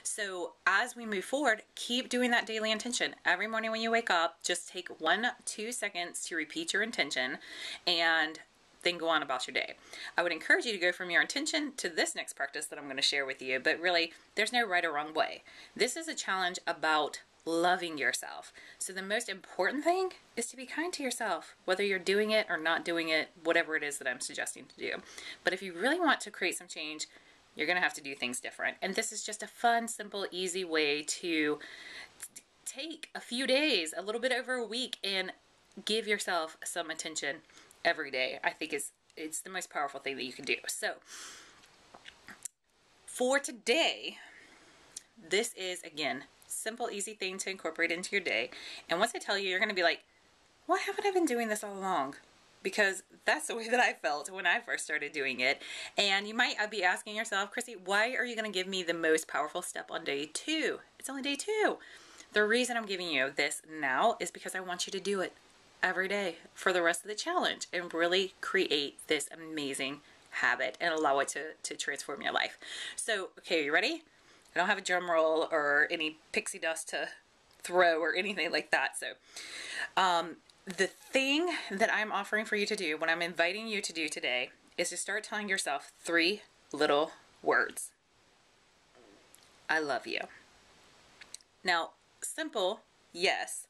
So as we move forward, keep doing that daily intention. Every morning when you wake up, just take 1-2 seconds to repeat your intention and then go on about your day. I would encourage you to go from your intention to this next practice that I'm going to share with you, but really there's no right or wrong way. This is a challenge about loving yourself. So the most important thing is to be kind to yourself, whether you're doing it or not doing it, whatever it is that I'm suggesting to do. But if you really want to create some change, you're going to have to do things different. And this is just a fun, simple, easy way to take a few days, a little bit over a week, and give yourself some attention every day. I think it's the most powerful thing that you can do. So for today, this is, again, simple, easy thing to incorporate into your day. And once I tell you, you're going to be like, why haven't I been doing this all along? Because that's the way that I felt when I first started doing it. And you might be asking yourself, Chrissy, why are you going to give me the most powerful step on day 2? It's only day 2. The reason I'm giving you this now is because I want you to do it every day for the rest of the challenge and really create this amazing habit and allow it to transform your life. So, okay, are you ready? I don't have a drum roll or any pixie dust to throw or anything like that. So, the thing that I'm offering for you to do, what I'm inviting you to do today, is to start telling yourself 3 little words. I love you. Now, simple, yes.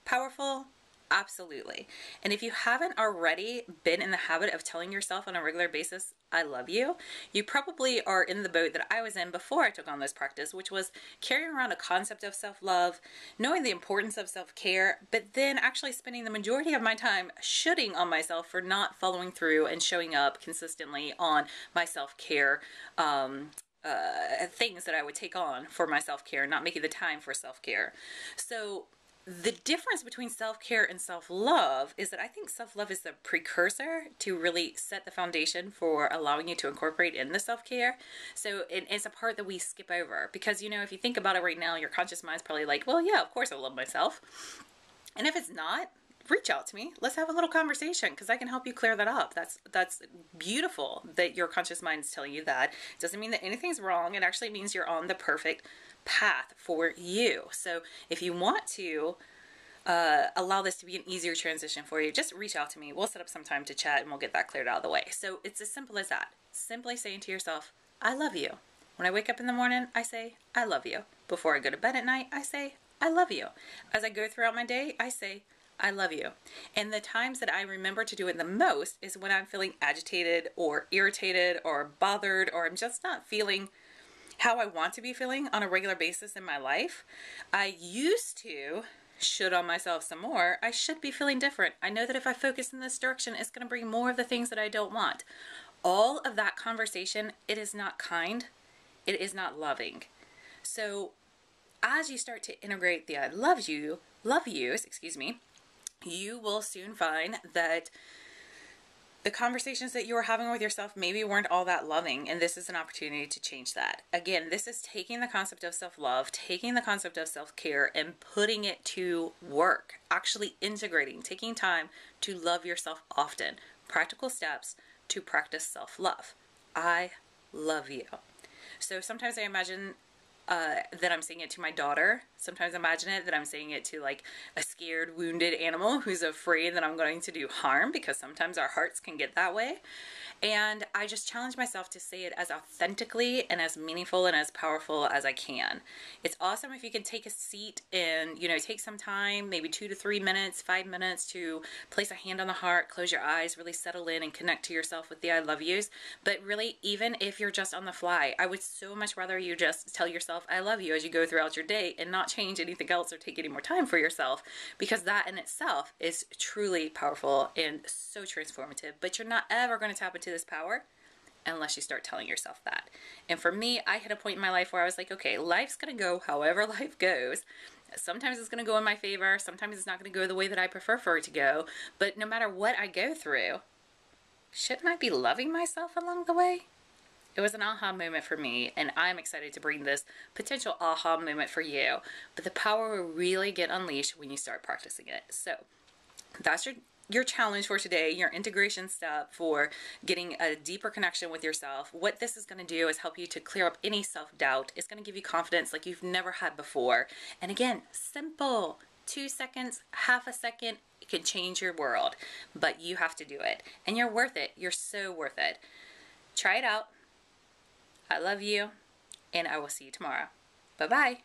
Powerful, absolutely. And if you haven't already been in the habit of telling yourself on a regular basis, I love you, you probably are in the boat that I was in before I took on this practice, which was carrying around a concept of self-love, knowing the importance of self-care, but then actually spending the majority of my time shooting on myself for not following through and showing up consistently on my self-care things that I would take on for my self-care, not making the time for self-care. So the difference between self-care and self-love is that I think self-love is the precursor to really set the foundation for allowing you to incorporate in the self-care. So it's a part that we skip over because, you know, if you think about it right now, your conscious mind's probably like, well, yeah, of course I love myself. And if it's not, reach out to me. Let's have a little conversation because I can help you clear that up. That's beautiful that your conscious mind is telling you that. It doesn't mean that anything's wrong. It actually means you're on the perfect path for you. So if you want to allow this to be an easier transition for you, just reach out to me. We'll set up some time to chat and we'll get that cleared out of the way. So it's as simple as that. Simply saying to yourself, I love you. When I wake up in the morning, I say, I love you. Before I go to bed at night, I say, I love you. As I go throughout my day, I say, I love you. And the times that I remember to do it the most is when I'm feeling agitated or irritated or bothered or I'm just not feeling how I want to be feeling on a regular basis in my life. I used to should on myself some more. I should be feeling different. I know that if I focus in this direction, it's going to bring more of the things that I don't want. All of that conversation, it is not kind. It is not loving. So as you start to integrate the I love yous, you will soon find that the conversations that you were having with yourself maybe weren't all that loving, and this is an opportunity to change that. Again, this is taking the concept of self-love, taking the concept of self-care, and putting it to work, actually integrating, taking time to love yourself often. Practical steps to practice self-love. I love you. So sometimes I imagine that I'm saying it to my daughter. Sometimes imagine it that I'm saying it to like a scared, wounded animal who's afraid that I'm going to do harm, because sometimes our hearts can get that way. And I just challenge myself to say it as authentically and as meaningful and as powerful as I can. It's awesome if you can take a seat and, you know, take some time, maybe 2 to 3 minutes, 5 minutes to place a hand on the heart, close your eyes, really settle in and connect to yourself with the I love yous. But really, even if you're just on the fly, I would so much rather you just tell yourself I love you as you go throughout your day and not change anything else or take any more time for yourself, because that in itself is truly powerful and so transformative. But you're not ever going to tap into this power unless you start telling yourself that. And for me, I hit a point in my life where I was like, okay, life's going to go however life goes. Sometimes it's going to go in my favor. Sometimes it's not going to go the way that I prefer for it to go. But no matter what I go through, shouldn't I be loving myself along the way? It was an aha moment for me, and I'm excited to bring this potential aha moment for you. But the power will really get unleashed when you start practicing it. So that's your your challenge for today, your integration step for getting a deeper connection with yourself, what this is going to do is help you to clear up any self-doubt. It's going to give you confidence like you've never had before. And again, simple. 2 seconds, half a second, it can change your world. But you have to do it. And you're worth it. You're so worth it. Try it out. I love you. And I will see you tomorrow. Bye-bye.